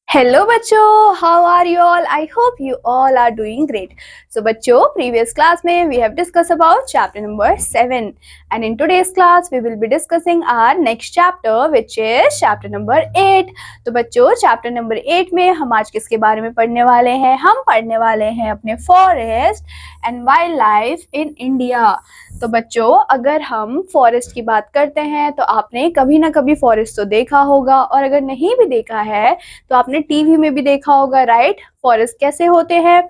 Hello बच्चों, how are you all? I hope you all are doing great. So बच्चों, previous class में we have discuss about chapter number 7 and in today's class we will be discussing our next chapter which is chapter number 8. तो बच्चों, chapter number 8 में हम आज किसके बारे में पढ़ने वाले हैं? हम पढ़ने वाले हैं अपने forest and wild life in India. तो बच्चों, अगर हम फॉरेस्ट की बात करते हैं तो आपने कभी ना कभी फॉरेस्ट तो देखा होगा, और अगर नहीं भी देखा है तो आपने टीवी में भी देखा होगा, राइट? फॉरेस्ट कैसे होते हैं?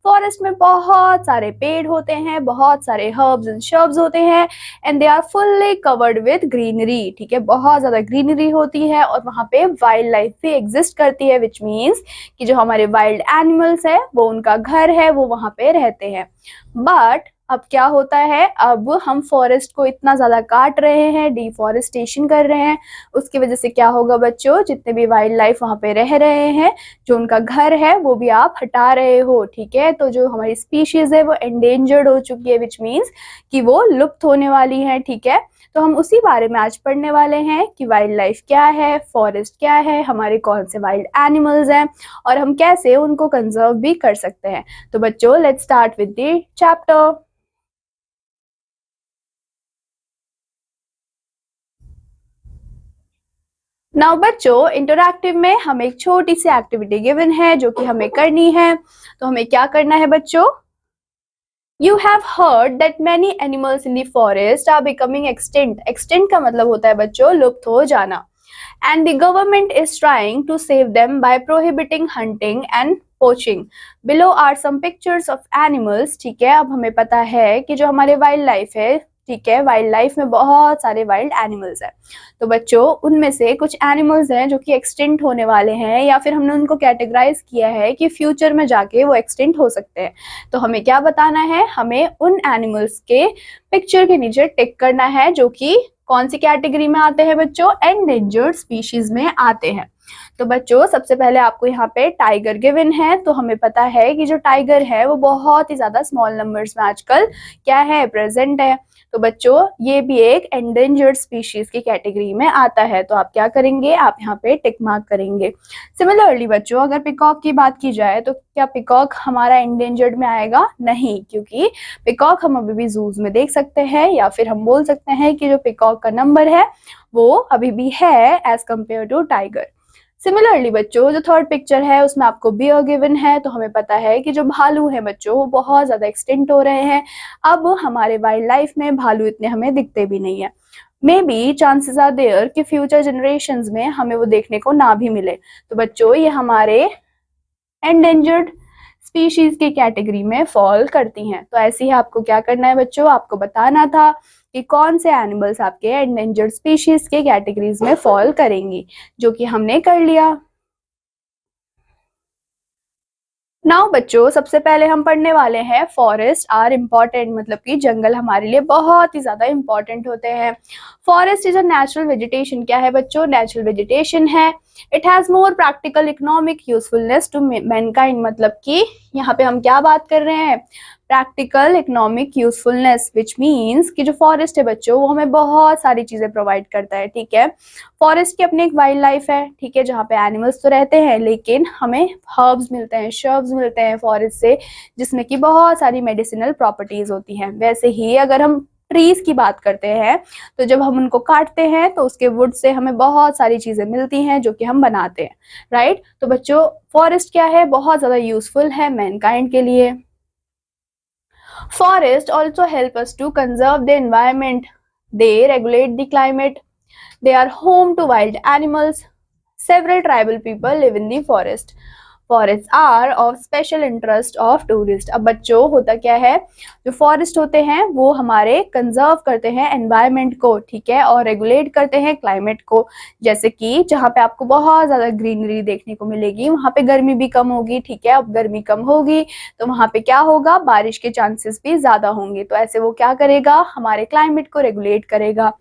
फॉरेस्ट में बहुत सारे पेड़ होते हैं, बहुत सारे हर्ब्स एंड श्रब्स होते हैं and they are fully covered with greenery. ठीक है, बहुत ज्यादा ग्रीनरी होती है और वहाँ पे वाइल्ड लाइफ भी एग्जिस्ट करती है, विच मीन्स कि जो हमारे वाइल्ड एनिमल्स है वो उनका घर है, वो वहाँ पे रहते हैं. बट अब क्या होता है, अब हम फॉरेस्ट को इतना ज्यादा काट रहे हैं, डिफॉरेस्टेशन कर रहे हैं. उसकी वजह से क्या होगा बच्चों, जितने भी वाइल्ड लाइफ वहाँ पे रह रहे हैं, जो उनका घर है वो भी आप हटा रहे हो. ठीक है, तो जो हमारी स्पीशीज है वो एंडेंजर्ड हो चुकी है, विच मीन्स कि वो लुप्त होने वाली है. ठीक है, तो हम उसी बारे में आज पढ़ने वाले हैं कि वाइल्ड लाइफ क्या है, फॉरेस्ट क्या है, हमारे कौन से वाइल्ड एनिमल्स हैं और हम कैसे उनको कंजर्व भी कर सकते हैं. तो बच्चों, let's start with the chapter. Now बच्चों, इंटरैक्टिव में हमें एक छोटी सी एक्टिविटी गिवन है जो कि हमें करनी है. तो हमें क्या करना है बच्चों? You have heard that many animals in the forest are becoming extinct. Extinct का मतलब होता है बच्चों लुप्त हो जाना. And the government is trying to save them by prohibiting hunting and poaching. Below are some pictures of animals. ठीक है, अब हमें पता है कि जो हमारे वाइल्ड लाइफ है, ठीक है, वाइल्ड लाइफ में बहुत सारे वाइल्ड एनिमल्स हैं. तो बच्चों, उनमें से कुछ एनिमल्स हैं जो कि एक्सटिंक्ट होने वाले हैं, या फिर हमने उनको कैटेगराइज किया है कि फ्यूचर में जाके वो एक्सटिंक्ट हो सकते हैं. तो हमें क्या बताना है? हमें उन एनिमल्स के पिक्चर के नीचे टिक करना है जो कि कौन सी कैटेगरी में आते हैं बच्चों? एंडेंजर्ड स्पीशीज में आते हैं. तो बच्चों, सबसे पहले आपको यहाँ पे टाइगर गिवन है. तो हमें पता है कि जो टाइगर है वो बहुत ही ज्यादा स्मॉल नंबर्स में आजकल क्या है, प्रेजेंट है. तो बच्चों, ये भी एक एंडेंजर्ड स्पीशीज की कैटेगरी में आता है. तो आप क्या करेंगे? आप यहाँ पे टिक मार्क करेंगे. सिमिलरली बच्चों, अगर पिकॉक की बात की जाए तो क्या पिकॉक हमारा एंडेंजर्ड में आएगा? नहीं, क्योंकि पिकॉक हम अभी भी जूज में देख सकते हैं, या फिर हम बोल सकते हैं कि जो पिकॉक का नंबर है वो अभी भी है as compare to tiger. Similarly बच्चों, जो थर्ड पिक्चर है उसमें आपको बियर गिवन है. तो हमें पता है कि जो भालू है बच्चों वो बहुत ज्यादा एक्सटिंक्ट हो रहे हैं. अब हमारे वाइल्ड लाइफ में भालू इतने हमें दिखते भी नहीं है. Maybe chances are there कि फ्यूचर जनरेशंस में हमें वो देखने को ना भी मिले. तो बच्चों, ये हमारे एंडेंजर्ड स्पीशीज की कैटेगरी में फॉल करती हैं. तो ऐसे ही आपको क्या करना है बच्चों? आपको बताना था कि कौन से एनिमल्स आपके एंडेंजर्ड स्पीशीज के कैटेगरीज में फॉल करेंगी, जो कि हमने कर लिया. नाउ बच्चों, सबसे पहले हम पढ़ने वाले हैं फॉरेस्ट आर इम्पॉर्टेंट, मतलब कि जंगल हमारे लिए बहुत ही ज्यादा इंपॉर्टेंट होते हैं. Forest is a natural vegetation. क्या है बच्चों? नेचुरल वेजिटेशन है. It has more practical economic usefulness to mankind. मतलब कि यहाँ पे हम क्या बात कर रहे हैं? Practical economic usefulness, which means कि जो फॉरेस्ट है बच्चों वो हमें बहुत सारी चीजें प्रोवाइड करता है. ठीक है, फॉरेस्ट की अपनी एक वाइल्ड लाइफ है, ठीक है, जहाँ पे एनिमल्स तो रहते हैं लेकिन हमें हर्ब्स मिलते हैं, श्रब्स मिलते हैं फॉरेस्ट से, जिसमें कि बहुत सारी मेडिसिनल प्रॉपर्टीज होती हैं. वैसे ही अगर हम ट्रीज की बात करते हैं तो जब हम उनको काटते हैं तो उसके वुड से हमें बहुत सारी चीजें मिलती हैं जो कि हम बनाते हैं, राइट? तो बच्चों, फॉरेस्ट क्या है? बहुत ज्यादा यूजफुल है मैनकाइंड के लिए. Forests also help us to conserve the environment. They regulate the climate. They are home to wild animals. Several tribal people live in the forest. Forest are of special interest of tourist. अब बच्चों, होता क्या है, जो forest होते हैं वो हमारे कंजर्व करते हैं एनवायरनमेंट को, ठीक है, और रेगुलेट करते हैं क्लाइमेट को. जैसे कि जहाँ पे आपको बहुत ज्यादा ग्रीनरी देखने को मिलेगी वहां पे गर्मी भी कम होगी. ठीक है, अब गर्मी कम होगी तो वहां पे क्या होगा, बारिश के चांसेस भी ज्यादा होंगे. तो ऐसे वो क्या करेगा, हमारे क्लाइमेट को रेगुलेट करेगा.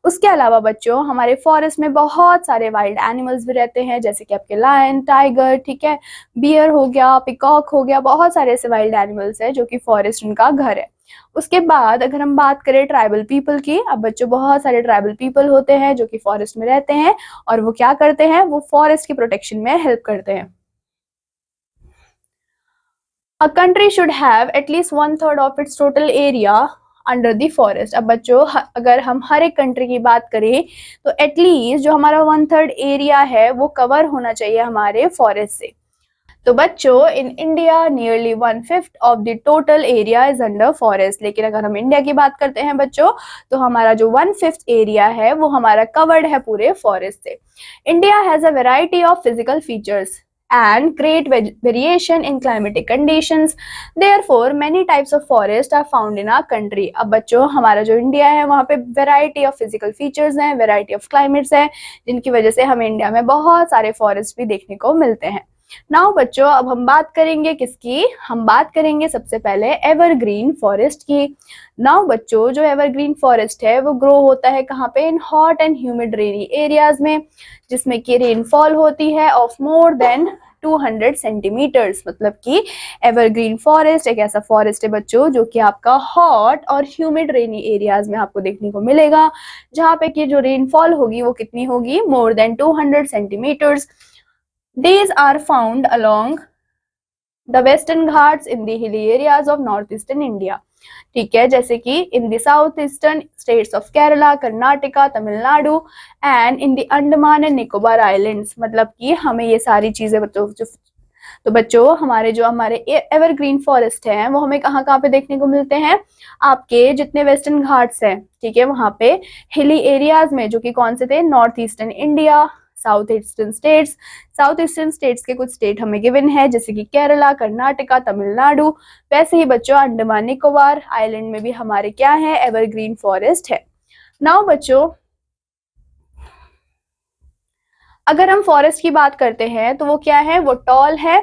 उसके अलावा बच्चों, हमारे फॉरेस्ट में बहुत सारे वाइल्ड एनिमल्स भी रहते हैं, जैसे कि आपके लायन, टाइगर, ठीक है, बियर हो गया, पिकॉक हो गया, बहुत सारे ऐसे वाइल्ड एनिमल्स हैं जो कि फॉरेस्ट उनका घर है। उसके बाद अगर हम बात करें ट्राइबल पीपल की, अब बच्चों बहुत सारे ट्राइबल पीपल होते हैं जो कि फॉरेस्ट में रहते हैं और वो क्या करते हैं, वो फॉरेस्ट की प्रोटेक्शन में हेल्प करते हैं। A country should have at least 1/3 of its total area under the forest. अब बच्चों अगर हम हर एक कंट्री की बात करें तो एटलीस्ट जो हमारा 1/3 एरिया है वो कवर होना चाहिए हमारे फॉरेस्ट से। तो बच्चों in India nearly 1/5 of the total area is under forest. लेकिन अगर हम इंडिया की बात करते हैं बच्चों तो हमारा जो 1/5 एरिया है वो हमारा कवर्ड है पूरे फॉरेस्ट से। India has a variety of physical features and great variation in climatic conditions. Therefore, many types of forest are found in our country. अब बच्चों हमारा जो इंडिया है वहाँ पे variety of physical features हैं, variety of climates हैं, जिनकी वजह से हमें इंडिया में बहुत सारे फॉरेस्ट भी देखने को मिलते हैं। नाउ बच्चों अब हम बात करेंगे किसकी, हम बात करेंगे सबसे पहले एवरग्रीन फॉरेस्ट की। नाउ बच्चों जो एवरग्रीन फॉरेस्ट है वो ग्रो होता है कहाँ पे, in hot and humid rainy areas में, जिसमें कि रेनफॉल होती है ऑफ मोर देन 200 सेंटीमीटर्स। मतलब कि एवरग्रीन फॉरेस्ट एक ऐसा फॉरेस्ट है बच्चों जो कि आपका हॉट और ह्यूमिड रेनी एरियाज में आपको देखने को मिलेगा, जहाँ पे कि जो रेनफॉल होगी वो कितनी होगी, more than 200 centimetres. These are found along the western ghats in the hilly areas of northeastern India. ठीक है, जैसे कि in the south eastern states of Kerala, Karnataka, Tamil Nadu and in the Andaman and Nicobar islands. मतलब कि हमें ये सारी चीजें तो बच्चों हमारे एवरग्रीन फॉरेस्ट हैं वो हमें कहाँ कहाँ पे देखने को मिलते हैं, आपके जितने वेस्टर्न घाट्स हैं, ठीक है, वहां पे हिली एरियाज में, जो कि कौन से थे, north eastern India, south eastern states के कुछ स्टेट हमें गिवन है जैसे कि केरला, कर्नाटका, तमिलनाडु। वैसे ही बच्चों अंडमान निकोबार आइलैंड में भी हमारे क्या है, एवरग्रीन फॉरेस्ट है। नाउ बच्चों अगर हम फॉरेस्ट की बात करते हैं तो वो क्या है, वो टॉल है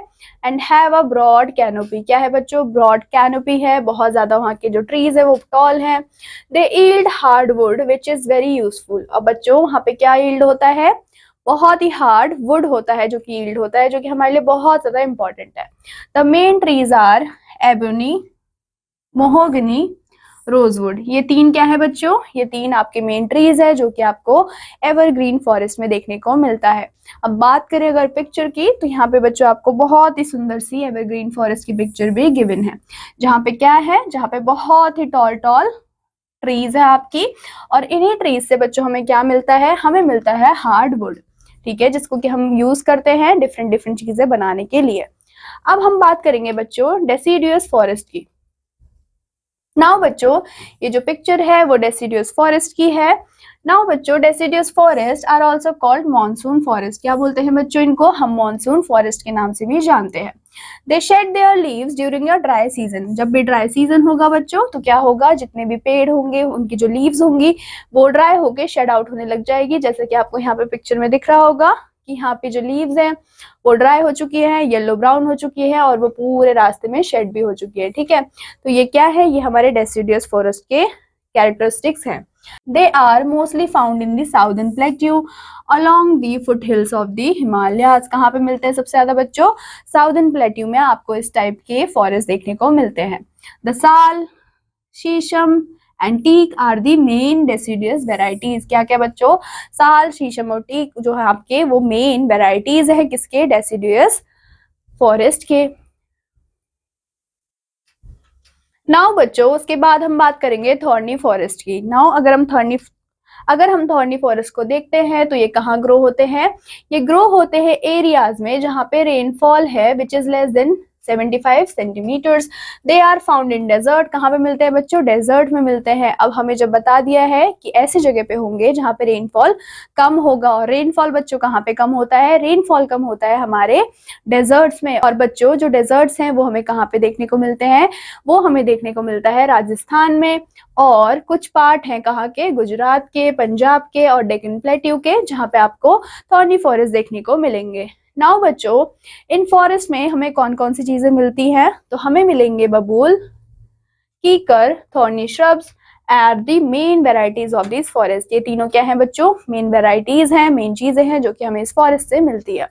and have a broad canopy. क्या है बच्चों, ब्रॉड कैनोपी है, बहुत ज्यादा वहाँ के जो ट्रीज है वो टॉल है। They yield hardwood which is very useful. अब बच्चों वहाँ पे क्या यील्ड होता है, बहुत ही हार्ड वुड होता है जो कि यील्ड होता है, जो कि हमारे लिए बहुत ज्यादा इंपॉर्टेंट है। The main trees are ebony, mahogany, rosewood. ये तीन क्या है बच्चों, ये तीन आपके मेन ट्रीज है जो कि आपको एवरग्रीन फॉरेस्ट में देखने को मिलता है। अब बात करें अगर पिक्चर की तो यहाँ पे बच्चों आपको बहुत ही सुंदर सी एवरग्रीन फॉरेस्ट की पिक्चर भी गिवन है, जहाँ पे क्या है, जहाँ पे बहुत ही टॉल टॉल ट्रीज है आपकी, और इन्हीं ट्रीज से बच्चों हमें क्या मिलता है, हमें मिलता है हार्डवुड, ठीक है, जिसको कि हम यूज करते हैं डिफरेंट डिफरेंट चीजें बनाने के लिए। अब हम बात करेंगे बच्चों डेसिडियस फॉरेस्ट की। नाउ बच्चों ये जो पिक्चर है वो डेसिडियस फॉरेस्ट की है। नाउ बच्चों deciduous forest are also called monsoon forest. क्या बोलते हैं बच्चों इनको, हम मॉनसून फॉरेस्ट के नाम से भी जानते हैं। They shed their leaves during a dry season. जब भी ड्राई सीजन होगा बच्चों तो क्या होगा, जितने भी पेड़ होंगे उनकी जो लीव्स होंगी वो ड्राई होके शेड आउट होने लग जाएगी। जैसे कि आपको यहाँ पे पिक्चर में दिख रहा होगा कि यहाँ पे जो लीव्स हैं वो ड्राई हो चुकी है, येलो ब्राउन हो चुकी है और वो पूरे रास्ते में शेड भी हो चुकी है, ठीक है। तो ये क्या है, ये हमारे डेसिडियस फॉरेस्ट के कैरेक्टरिस्टिक्स हैं। They are mostly found in the southern plateau along the foothills of the Himalayas। कहाँ पे मिलते हैं सबसे ज्यादा बच्चों, साउदर्न प्लेट्यू में आपको इस टाइप के फॉरेस्ट देखने को मिलते हैं। The sal, shisham and teak are the main deciduous varieties. क्या क्या बच्चों, साल, शीशम और टीक जो है आपके वो मेन वेराइटीज है किसके, डेसिडियस फॉरेस्ट के। नाउ बच्चों उसके बाद हम बात करेंगे थॉर्नी फॉरेस्ट की। नाउ अगर हम थॉर्नी फॉरेस्ट को देखते हैं तो ये कहाँ ग्रो होते हैं, ये ग्रो होते हैं एरियाज में जहाँ पे रेनफॉल है which is less than 75 centimetres. They are found in desert. कहाँ पे मिलते हैं बच्चों, डेजर्ट में मिलते हैं। अब हमें जब बता दिया है कि ऐसी जगह पे होंगे जहाँ पे रेनफॉल कम होगा, और रेनफॉल बच्चों कहाँ पे कम होता है, रेनफॉल कम होता है हमारे डेजर्ट्स में। और बच्चों जो डेजर्ट्स हैं वो हमें कहाँ पे देखने को मिलते हैं, वो हमें देखने को मिलता है राजस्थान में, और कुछ पार्ट हैं कहाँ के, गुजरात के, पंजाब के और डेक्कन प्लेट्यू के, जहाँ पे आपको थॉर्नी फॉरेस्ट देखने को मिलेंगे। नाउ बच्चों इन फॉरेस्ट में हमें कौन कौन सी चीजें मिलती हैं, तो हमें मिलेंगे babul, kikar, thorny shrubs are the main varieties of this forest. ये तीनों क्या हैं बच्चों, मेन वेराइटीज हैं, मेन चीजें हैं जो कि हमें इस फॉरेस्ट से मिलती है।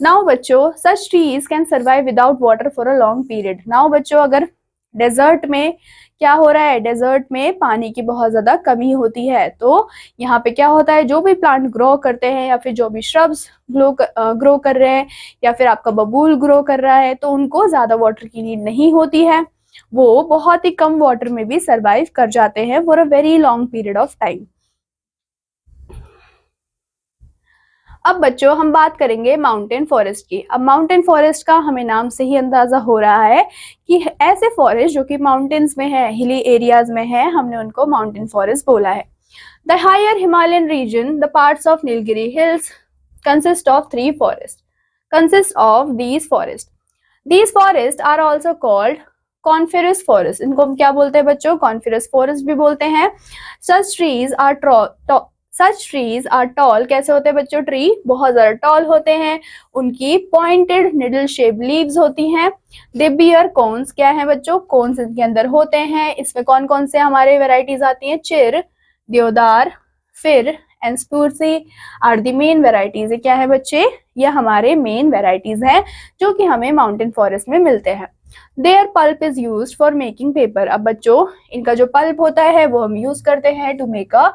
नाउ बच्चों such trees can survive without water for a long period. Now बच्चों अगर डेजर्ट में क्या हो रहा है, डेजर्ट में पानी की बहुत ज्यादा कमी होती है, तो यहाँ पे क्या होता है, जो भी प्लांट ग्रो करते हैं या फिर जो भी श्रब्स ग्रो कर रहे हैं या फिर आपका बबूल ग्रो कर रहा है, तो उनको ज्यादा वाटर की नीड नहीं होती है, वो बहुत ही कम वाटर में भी सर्वाइव कर जाते हैं for a very long period of time. अब बच्चों हम बात करेंगे माउंटेन फॉरेस्ट की। अब माउंटेन फॉरेस्ट का हमें नाम से ही अंदाजा हो रहा है कि ऐसे फॉरेस्ट जो कि माउंटेन्स में है, हिली एरियाज में है, हमने उनको माउंटेन फॉरेस्ट बोला है। The higher Himalayan region, the parts of Nilgiri hills consist of three forests. Consist of these forests. These forests are also called coniferous forest. इनको हम क्या बोलते हैं बच्चों, coniferous forest भी बोलते हैं। Such trees are tall. कैसे होते हैं बच्चों, ट्री बहुत ज्यादा टॉल होते हैं, उनकी पॉइंटेड निडल शेप लीव्स होती हैं। दे बियर कोन्स, क्या है बच्चों, कोन्स इनके अंदर होते हैं। इसमें कौन कौन से हमारे वेराइटीज आती हैं, chir, deodar, fir and spruce are the main varieties. ये क्या है बच्चे, ये हमारे मेन वेराइटीज हैं जो कि हमें माउंटेन फॉरेस्ट में मिलते हैं। Their pulp is used for making paper. अब बच्चों इनका जो पल्प होता है वो हम यूज करते हैं टू मेक अ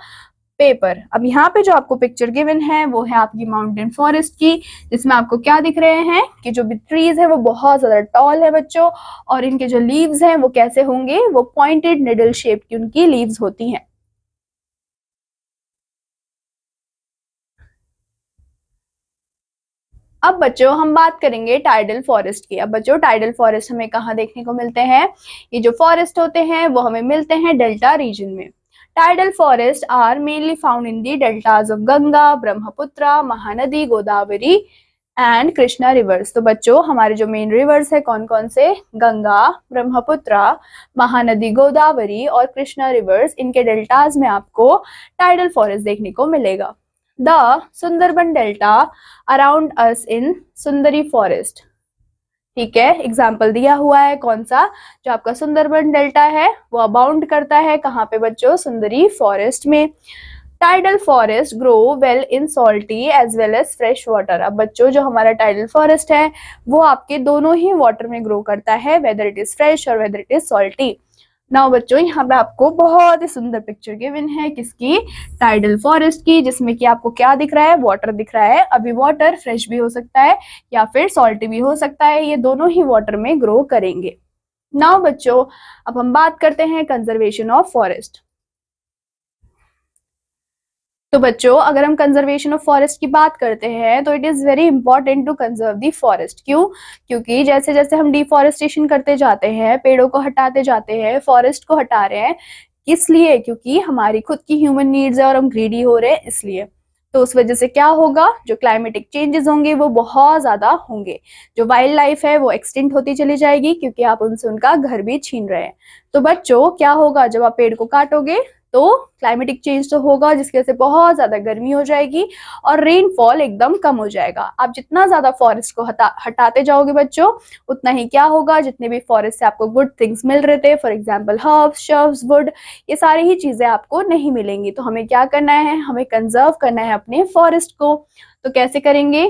पेपर। अब यहाँ पे जो आपको पिक्चर गिवन है वो है आपकी माउंटेन फॉरेस्ट की, जिसमें आपको क्या दिख रहे हैं कि जो भी ट्रीज है वो बहुत ज्यादा टॉल है बच्चों, और इनके जो लीव्स हैं वो कैसे होंगे, वो पॉइंटेड निडल शेप की उनकी लीव्स होती हैं। अब बच्चों हम बात करेंगे टाइडल फॉरेस्ट की। अब बच्चों टाइडल फॉरेस्ट हमें कहाँ देखने को मिलते हैं, ये जो फॉरेस्ट होते हैं वो हमें मिलते हैं डेल्टा रीजन में। Tidal forest are mainly found in the deltas of Ganga, Brahmaputra, Mahanadi, Godavari and Krishna rivers. तो बच्चों हमारे जो मेन रिवर्स है कौन कौन से, गंगा, ब्रह्मपुत्र, महानदी, गोदावरी और कृष्णा रिवर्स, इनके डेल्टाज में आपको टाइडल फॉरेस्ट देखने को मिलेगा। The Sundarban delta around us in sundari forest. ठीक है, एग्जाम्पल दिया हुआ है कौन सा, जो आपका सुंदरबन डेल्टा है वो अबाउंड करता है कहाँ पे बच्चों, सुंदरी फॉरेस्ट में। Tidal forest grow well in salty as well as fresh water. अब बच्चों जो हमारा टाइडल फॉरेस्ट है वो आपके दोनों ही वाटर में ग्रो करता है, वेदर इट इज फ्रेश और whether it is salty. Now बच्चों यहाँ पे आपको बहुत ही सुंदर पिक्चर गिवन है किसकी, टाइडल फॉरेस्ट की, जिसमें कि आपको क्या दिख रहा है, वाटर दिख रहा है। अभी वाटर फ्रेश भी हो सकता है या फिर सॉल्टी भी हो सकता है, ये दोनों ही वाटर में ग्रो करेंगे। नाउ बच्चों अब हम बात करते हैं कंजर्वेशन ऑफ फॉरेस्ट। तो बच्चों अगर हम कंजर्वेशन ऑफ फॉरेस्ट की बात करते हैं तो it is very important to conserve the forest. क्यों, क्योंकि जैसे जैसे हम डिफॉरेस्टेशन करते जाते हैं, पेड़ों को हटाते जाते हैं, फॉरेस्ट को हटा रहे हैं, इसलिए क्योंकि हमारी खुद की ह्यूमन नीड्स है और हम ग्रीडी हो रहे हैं इसलिए। तो उस वजह से क्या होगा, जो क्लाइमेटिक चेंजेस होंगे वो बहुत ज्यादा होंगे, जो वाइल्ड लाइफ है वो एक्सटिंक्ट होती चली जाएगी क्योंकि आप उनसे उनका घर भी छीन रहे हैं। तो बच्चों क्या होगा, जब आप पेड़ को काटोगे तो क्लाइमेटिक चेंज तो होगा जिसकी वजह से बहुत ज्यादा गर्मी हो जाएगी और रेनफॉल एकदम कम हो जाएगा। आप जितना ज्यादा फॉरेस्ट को हटाते जाओगे बच्चों, उतना ही क्या होगा, जितने भी फॉरेस्ट से आपको गुड थिंग्स मिल रहे थे, for example herbs, shrubs, would, ये सारी ही चीजें आपको नहीं मिलेंगी। तो हमें क्या करना है, हमें कंजर्व करना है अपने फॉरेस्ट को। तो कैसे करेंगे,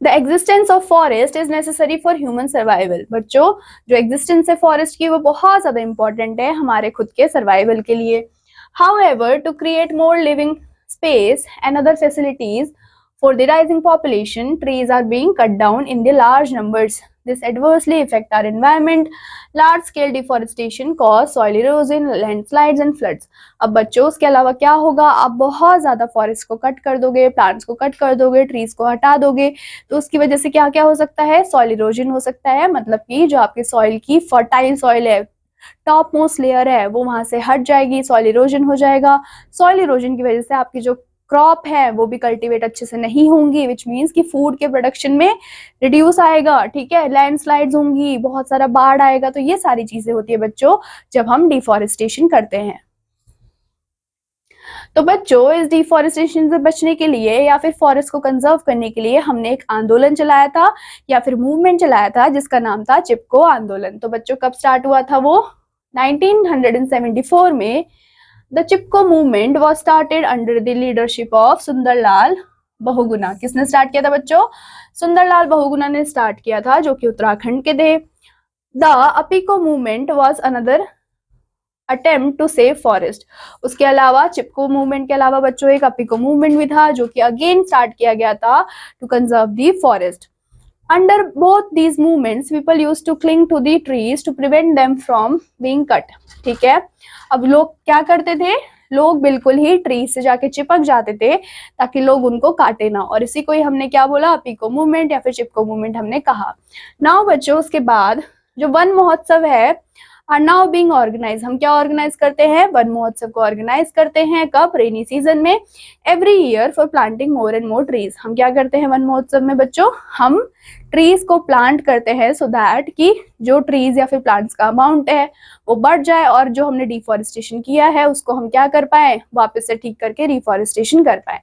the existence of forest is necessary for human survival. बच्चों जो एग्जिस्टेंस है फॉरेस्ट की वो बहुत ज्यादा इंपॉर्टेंट है हमारे खुद के सर्वाइवल के लिए। However to create more living space and other facilities for the rising population, trees are being cut down in the large numbers. This adversely affect our environment. Large scale deforestation cause soil erosion, landslides and floods. अब बच्चों उसके अलावा क्या होगा, आप बहुत ज्यादा forest को कट कर दोगे, प्लांट्स को कट कर दोगे, ट्रीज को हटा दोगे, तो उसकी वजह से क्या क्या हो सकता है, सॉइल इरोजन हो सकता है। मतलब कि जो आपके सॉइल की फर्टाइल सॉइल है, टॉप मोस्ट लेयर है, वो वहां से हट जाएगी, सॉइल इरोजन हो जाएगा। सॉइल इरोजन की वजह से आपकी जो क्रॉप है वो भी कल्टीवेट अच्छे से नहीं होंगी, विच मीन्स कि फूड के प्रोडक्शन में रिड्यूस आएगा। ठीक है, लैंडस्लाइड्स होंगी, बहुत सारा बाढ़ आएगा। तो ये सारी चीजें होती है बच्चों जब हम डिफॉरेस्टेशन करते हैं। तो बच्चों इस डिफॉरेस्टेशन से बचने के लिए या फिर फॉरेस्ट को कंजर्व करने के लिए हमने एक आंदोलन चलाया था या फिर मूवमेंट चलाया था जिसका नाम था चिपको आंदोलन। तो बच्चों कब स्टार्ट हुआ था वो, 1974 में। The Chipko movement was started under the leadership of Sundarlal Bahuguna. किसने स्टार्ट किया था बच्चों? सुंदरलाल बहुगुणा ने स्टार्ट किया था, जो कि उत्तराखंड के थे। The Appiko movement was another attempt to save forest. उसके अलावा चिपको मूवमेंट के अलावा बच्चों एक अपिको मूवमेंट भी था, जो कि अगेन स्टार्ट किया गया था to conserve the forest. Under both these movements, people used to cling to the trees to prevent them from being cut. ठीक है, अब लोग क्या करते थे? लोग बिल्कुल ही ट्री से जाके चिपक जाते थे ताकि लोग उनको काटे ना, और इसी को ही हमने क्या बोला? अपिको मूवमेंट या फिर चिपको मूवमेंट हमने कहा। नाउ बच्चों, उसके बाद जो वन महोत्सव है आर नाउ बीइंग ऑर्गेनाइज। हम क्या ऑर्गेनाइज करते हैं? वन महोत्सव को ऑर्गेनाइज करते हैं। कब? रेनी सीजन में, every year for planting more and more trees. हम क्या करते हैं वन महोत्सव में बच्चों? हम ट्रीज को प्लांट करते हैं सो दैट कि जो ट्रीज या फिर प्लांट्स का अमाउंट है वो बढ़ जाए, और जो हमने डिफॉरेस्टेशन किया है उसको हम क्या कर पाए? वापस से ठीक करके रिफॉरेस्टेशन कर पाए।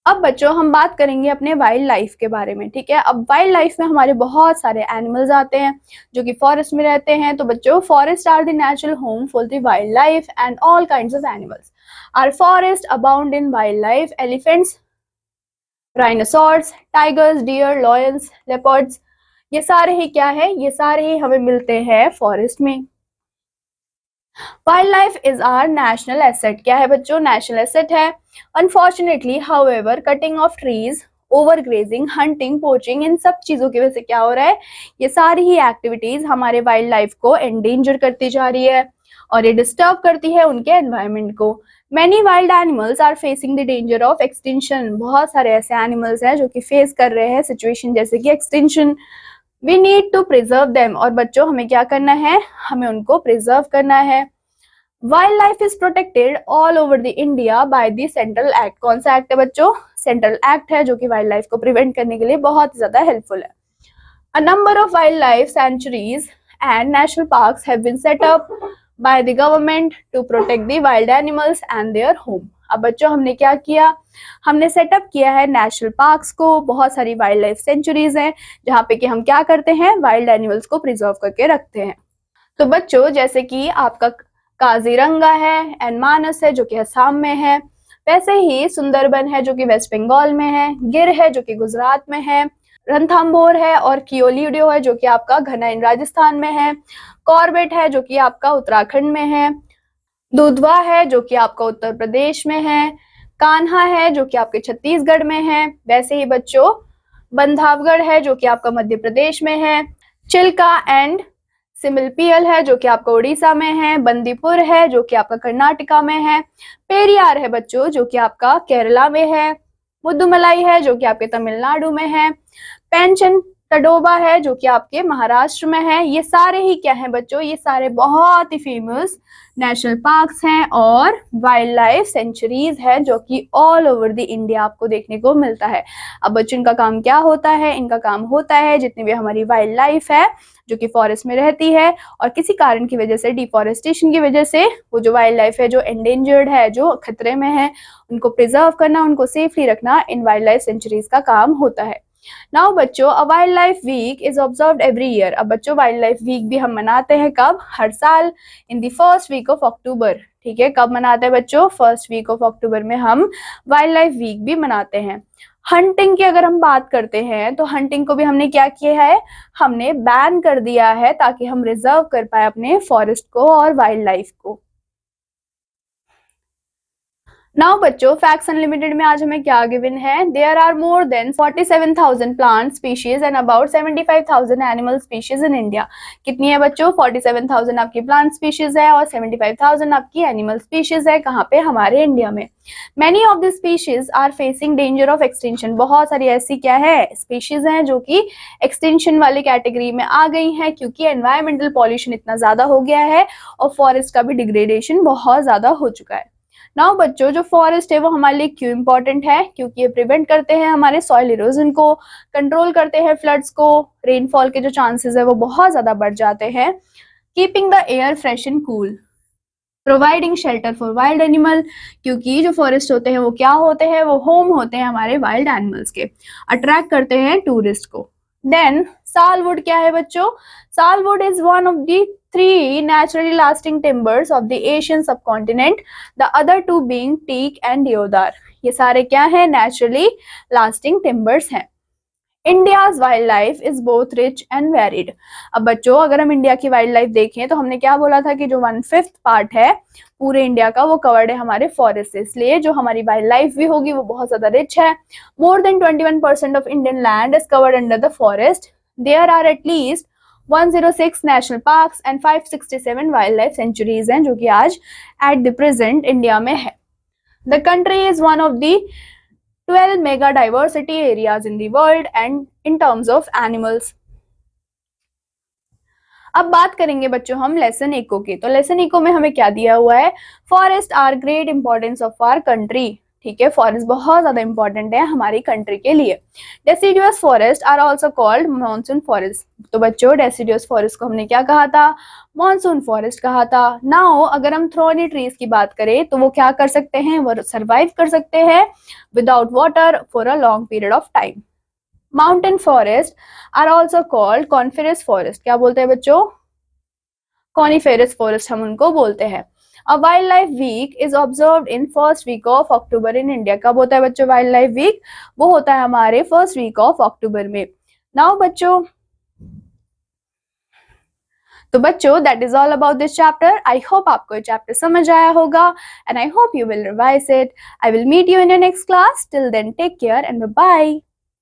अब बच्चों हम बात करेंगे अपने वाइल्ड लाइफ के बारे में। ठीक है, अब वाइल्ड लाइफ में हमारे बहुत सारे एनिमल्स आते हैं जो कि फॉरेस्ट में रहते हैं। तो बच्चों, forest are the natural home for the wild life and all kinds of animals. Are forest abound in wild life, elephants, rhinoceros, tigers, deer, lions, leopards, ये सारे ही क्या है? ये सारे ही हमें मिलते हैं फॉरेस्ट में। Wild life is our national asset. क्या है बच्चों? नेशनल एसेट है। Unfortunately however cutting of trees, over grazing, hunting, poaching, इन सब चीजों की वजह से क्या हो रहा है? ये सारी ही एक्टिविटीज हमारे वाइल्ड लाइफ को एंडेंजर करती जा रही है और ये डिस्टर्ब करती है उनके एनवायरमेंट को। Many wild animals are facing the danger of extinction. बहुत सारे ऐसे एनिमल्स हैं जो कि फेस कर रहे हैं सिचुएशन जैसे कि extinction. We need to preserve them. और बच्चों हमें क्या करना है? हमें उनको प्रिजर्व करना है। Wild life is protected all over the India by the central act. कौन सा एक्ट है बच्चों? सेंट्रल एक्ट है, जो कि वाइल्ड लाइफ को प्रिवेंट करने के लिए बहुत ज्यादा हेल्पफुल है। A number of wild life sanctuaries and national parks have been set up by the government to protect the wild animals and their home. अब बच्चों हमने क्या किया? हमने सेटअप किया है नेशनल पार्क्स को, बहुत सारी वाइल्ड लाइफ सेंचुरीज हैं जहाँ पे कि हम क्या करते हैं? वाइल्ड एनिमल्स को प्रिजर्व करके रखते हैं। तो बच्चों जैसे कि आपका काजीरंगा है एंड मानस है जो कि असम में है, वैसे ही सुंदरबन है जो कि वेस्ट बंगाल में है, गिर है जो कि गुजरात में है, रणथंभौर है और कियोलियो है जो कि आपका घनाइन राजस्थान में है, कॉर्बेट है जो कि आपका उत्तराखंड में है, दुधवा है जो कि आपका उत्तर प्रदेश में है, कान्हा है जो कि आपके छत्तीसगढ़ में है, वैसे ही बच्चों बंधवगढ़ है जो कि आपका मध्य प्रदेश में है, चिल्का एंड सिमिलपियल है जो कि आपका उड़ीसा में है, बंदीपुर है जो कि आपका कर्नाटका में है, पेरियार है बच्चों जो कि आपका केरला में है, मुद्दुमलाई है जो कि आपके तमिलनाडु में है, पेंचन तडोबा है जो कि आपके महाराष्ट्र में है। ये सारे ही क्या हैं बच्चों? ये सारे बहुत ही फेमस नेशनल पार्क्स हैं और वाइल्ड लाइफ सेंचुरीज है जो कि ऑल ओवर द इंडिया आपको देखने को मिलता है। अब बच्चों इनका काम क्या होता है? इनका काम होता है जितनी भी हमारी वाइल्ड लाइफ है जो कि फॉरेस्ट में रहती है और किसी कारण की वजह से, डिफॉरेस्टेशन की वजह से, वो जो वाइल्ड लाइफ है जो एंडेंजर्ड है, जो खतरे में है, उनको प्रिजर्व करना, उनको सेफली रखना इन वाइल्ड लाइफ सेंचुरीज का काम होता है। नाउ बच्चों, a wild life week is observed every year. अब बच्चों वाइल्ड लाइफ वीक भी हम मनाते हैं कब? हर साल in the first week of October. ठीक है, कब मनाते हैं बच्चों? फर्स्ट वीक ऑफ अक्टूबर में हम वाइल्ड लाइफ वीक भी मनाते हैं। हंटिंग की अगर हम बात करते हैं तो हंटिंग को भी हमने क्या किया है? हमने बैन कर दिया है ताकि हम रिजर्व कर पाए अपने फॉरेस्ट को और वाइल्ड लाइफ को। नाउ बच्चों, फैक्ट्स अनलिमिटेड में आज हमें क्या गिवन है? There are more than 47,000 plant species and about 75,000 animal species in India. कितनी है बच्चों? 47,000 आपकी प्लांट स्पीशीज है और 75,000 आपकी एनिमल स्पीशीज है। कहाँ पे? हमारे इंडिया में। Many of the species are facing danger of extinction. बहुत सारी ऐसी क्या है? स्पीशीज हैं जो कि एक्सटिंक्शन वाली कैटेगरी में आ गई हैं क्योंकि एनवायरमेंटल पॉल्यूशन इतना ज्यादा हो गया है और फॉरेस्ट का भी डिग्रेडेशन बहुत ज्यादा हो चुका है। नाउ बच्चों, जो फॉरेस्ट है वो हमारे लिए क्यों इंपॉर्टेंट है? क्योंकि ये प्रिवेंट करते हैं हमारे सॉइल इरोजन को, कंट्रोल करते हैं फ्लड्स को, रेनफॉल के जो चांसेस है वो बहुत ज्यादा बढ़ जाते हैं, keeping the air fresh and cool, providing shelter for wild animal. क्योंकि जो फॉरेस्ट होते हैं वो क्या होते हैं? वो होम होते हैं हमारे वाइल्ड एनिमल्स के, अट्रैक्ट करते हैं टूरिस्ट को। देन सालवुड क्या है बच्चों? Sal wood is one of the 3 naturally lasting timbers of the Asian subcontinent, the other 2 being teak and deodar. ये सारे क्या है? naturally lasting timbers हैं. India's wild life is both rich and varied. अब बच्चों अगर हम इंडिया की वाइल्ड लाइफ देखें तो हमने क्या बोला था कि जो 1/5 पार्ट है पूरे इंडिया का वो कवर्ड है हमारे फॉरेस्ट से, इसलिए जो हमारी वाइल्ड लाइफ भी होगी वो बहुत ज्यादा रिच है. More than 21% of Indian land is covered under the forest. There are at least 106 national parks and 567 wild life sanctuaries हैं जो कि आज एट द प्रेजेंट इंडिया में है. The country is one of the 12 mega diversity areas in the world and in terms of animals. अब बात करेंगे बच्चों हम लेसन इको की. तो लेसन इको में हमें क्या दिया हुआ है? Forest are great importance of our country. ठीक है, फॉरेस्ट बहुत ज्यादा इंपॉर्टेंट है हमारी कंट्री के लिए. Deciduous forest are also called monsoon forest. तो बच्चों डेसिडुअस फॉरेस्ट को हमने क्या कहा था? मॉनसून फॉरेस्ट कहा था. नाउ अगर हम थ्रोनी ट्रीज की बात करें तो वो क्या कर सकते हैं? वो सर्वाइव कर सकते हैं without water for a long period of time. Mountain forest are also called coniferous forest. क्या बोलते हैं बच्चों? कॉनिफेरस फॉरेस्ट हम उनको बोलते हैं. A wildlife week is observed in first week of October in India. कब होता है बच्चों वाइल्ड लाइफ वीक? वो होता है हमारे फर्स्ट वीक ऑफ अक्टूबर में. नाउ बच्चों तो बच्चों that is all about this chapter. I hope आपको ये चैप्टर समझ आया होगा and I hope you will revise it. I will meet you in your next class. Till then take care and bye.